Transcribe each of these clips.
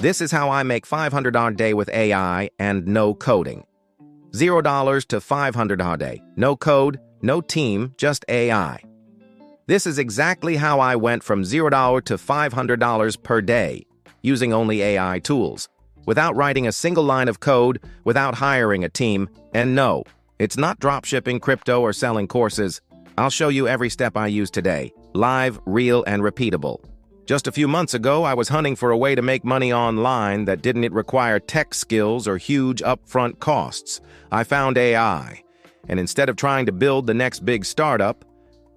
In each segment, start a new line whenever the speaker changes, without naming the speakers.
This is how I make $500 a day with AI and no coding. $0 to $500 a day. No code, no team, just AI. This is exactly how I went from $0 to $500 per day, using only AI tools, without writing a single line of code, without hiring a team, and no, it's not dropshipping, crypto, or selling courses. I'll show you every step I use today, live, real, and repeatable. Just a few months ago, I was hunting for a way to make money online that didn't require tech skills or huge upfront costs. I found AI, and instead of trying to build the next big startup,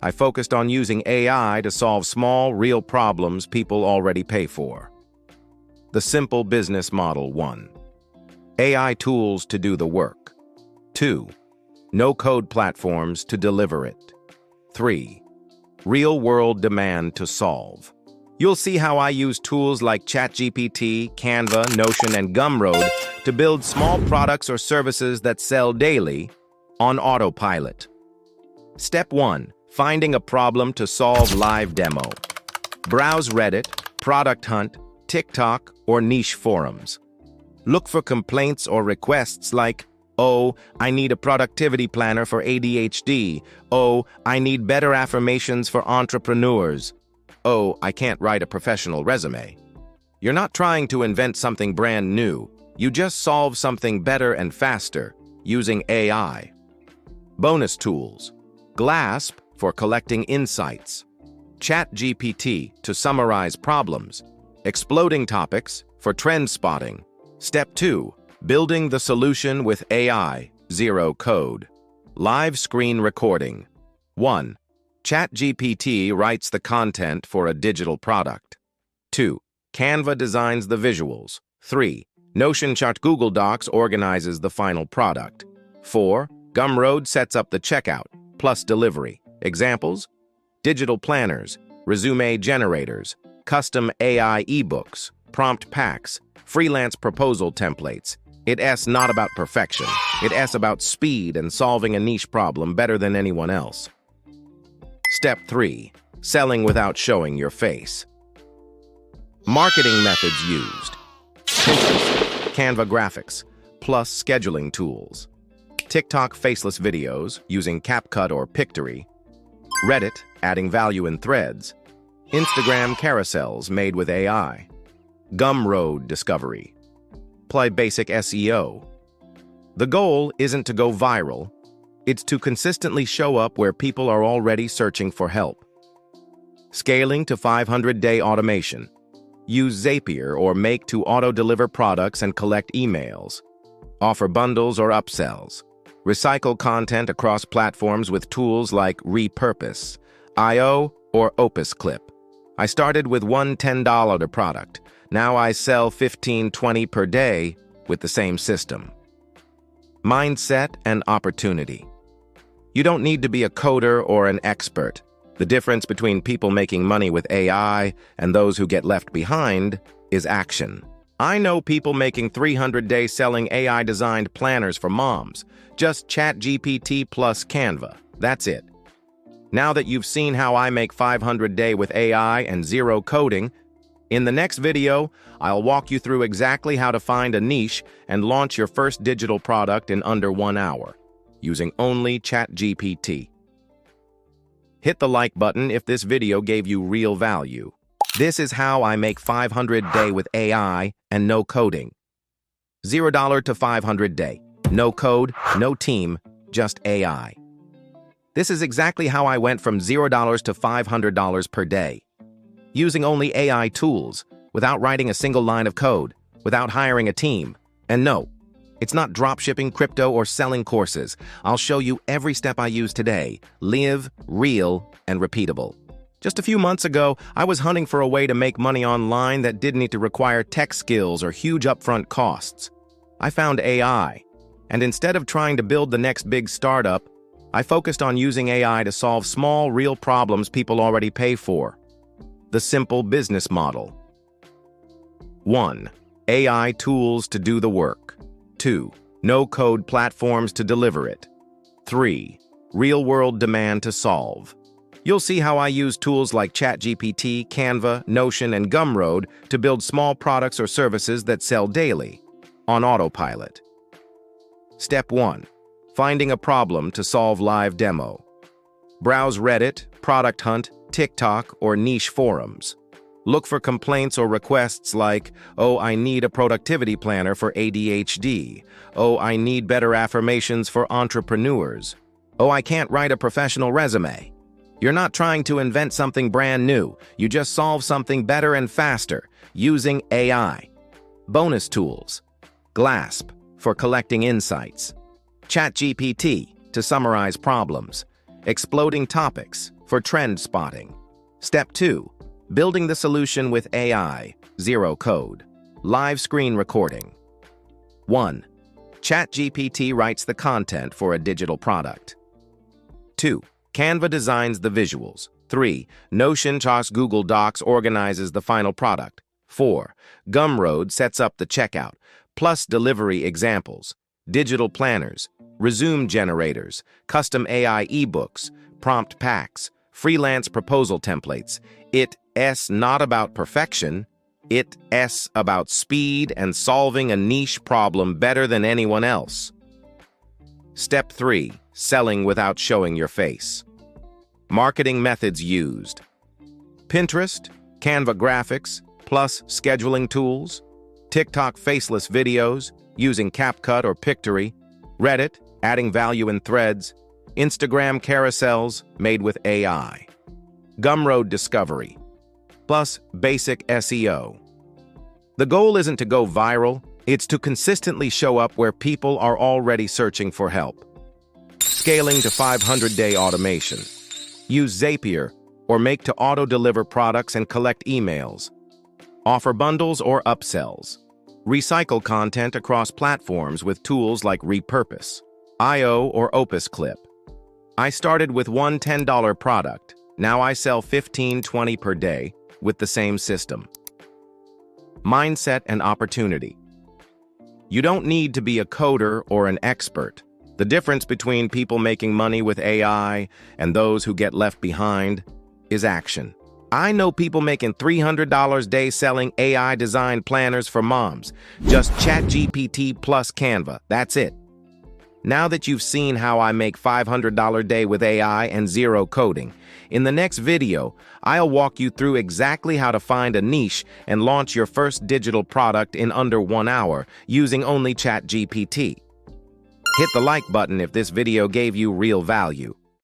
I focused on using AI to solve small, real problems people already pay for. The simple business model. 1. AI tools to do the work. 2. No-code platforms to deliver it. 3. Real-world demand to solve. You'll see how I use tools like ChatGPT, Canva, Notion, and Gumroad to build small products or services that sell daily on autopilot. Step 1. Finding a problem to solve. Live demo. Browse Reddit, Product Hunt, TikTok, or niche forums. Look for complaints or requests like, "Oh, I need a productivity planner for ADHD. Oh, I need better affirmations for entrepreneurs. Oh, I can't write a professional resume." You're not trying to invent something brand new. You just solve something better and faster using AI. Bonus tools. GLASP for collecting insights. ChatGPT to summarize problems. Exploding topics for trend spotting. Step 2. Building the solution with AI, zero code. Live screen recording. 1. ChatGPT writes the content for a digital product. 2. Canva designs the visuals. 3. Notion chart Google Docs organizes the final product. 4. Gumroad sets up the checkout, plus delivery. Examples? Digital planners, resume generators, custom AI ebooks, prompt packs, freelance proposal templates. It's not about perfection. It's about speed and solving a niche problem better than anyone else. Step 3. Selling without showing your face. Marketing methods used. Pinterest, Canva graphics, plus scheduling tools. TikTok faceless videos using CapCut or Pictory. Reddit, adding value in threads. Instagram carousels made with AI. Gumroad discovery. Apply basic SEO. The goal isn't to go viral. It's to consistently show up where people are already searching for help. Scaling to 500-day automation. Use Zapier or Make to auto-deliver products and collect emails. Offer bundles or upsells. Recycle content across platforms with tools like Repurpose, IO, or Opus Clip. I started with one $10 product. Now I sell $15-20 per day with the same system. Mindset and opportunity. You don't need to be a coder or an expert. The difference between people making money with AI and those who get left behind is action. I know people making 300-day selling AI-designed planners for moms. Just ChatGPT plus Canva. That's it. Now that you've seen how I make 500-day with AI and zero coding, in the next video, I'll walk you through exactly how to find a niche and launch your first digital product in under 1 hour, using only ChatGPT. Hit the like button if this video gave you real value. This is how I make 500-day with AI and no coding. $0 to 500-day. No code, no team, just AI. This is exactly how I went from $0 to $500 per day, using only AI tools, without writing a single line of code, without hiring a team. And no, it's not dropshipping, crypto, or selling courses. I'll show you every step I use today, live, real, and repeatable. Just a few months ago, I was hunting for a way to make money online that didn't need to require tech skills or huge upfront costs. I found AI, and instead of trying to build the next big startup, I focused on using AI to solve small, real problems people already pay for. The simple business model. 1. AI tools to do the work. 2. No-code platforms to deliver it. 3. Real-world demand to solve. You'll see how I use tools like ChatGPT, Canva, Notion, and Gumroad to build small products or services that sell daily, on autopilot. Step 1. Finding a problem to solve live demo. Browse Reddit, Product Hunt, TikTok, or niche forums. Look for complaints or requests like, "Oh, I need a productivity planner for ADHD. Oh, I need better affirmations for entrepreneurs. Oh, I can't write a professional resume." You're not trying to invent something brand new. You just solve something better and faster using AI. Bonus tools. GLASP for collecting insights. ChatGPT to summarize problems. Exploding topics for trend spotting. Step 2. Building the solution with AI, zero code. Live screen recording. 1. ChatGPT writes the content for a digital product. 2. Canva designs the visuals. 3. Notion / Google Docs organizes the final product. 4. Gumroad sets up the checkout, plus delivery examples, digital planners, resume generators, custom AI ebooks, prompt packs, freelance proposal templates. It's not about perfection. It's about speed and solving a niche problem better than anyone else. Step 3. Selling without showing your face. Marketing methods used. Pinterest, Canva graphics, plus scheduling tools. TikTok faceless videos, using CapCut or Pictory. Reddit, adding value in threads. Instagram carousels, made with AI. Gumroad discovery, plus basic SEO. The goal isn't to go viral, it's to consistently show up where people are already searching for help. Scaling to 500-day automation. Use Zapier or Make to auto-deliver products and collect emails. Offer bundles or upsells. Recycle content across platforms with tools like Repurpose, IO, or Opus Clip. I started with one $10 product. Now I sell 15-20 per day with the same system. Mindset and opportunity. You don't need to be a coder or an expert. The difference between people making money with AI and those who get left behind is action. I know people making $300 a day selling AI-designed planners for moms. Just ChatGPT plus Canva. That's it. Now that you've seen how I make $500 a day with AI and zero coding, in the next video, I'll walk you through exactly how to find a niche and launch your first digital product in under 1 hour using only ChatGPT. Hit the like button if this video gave you real value.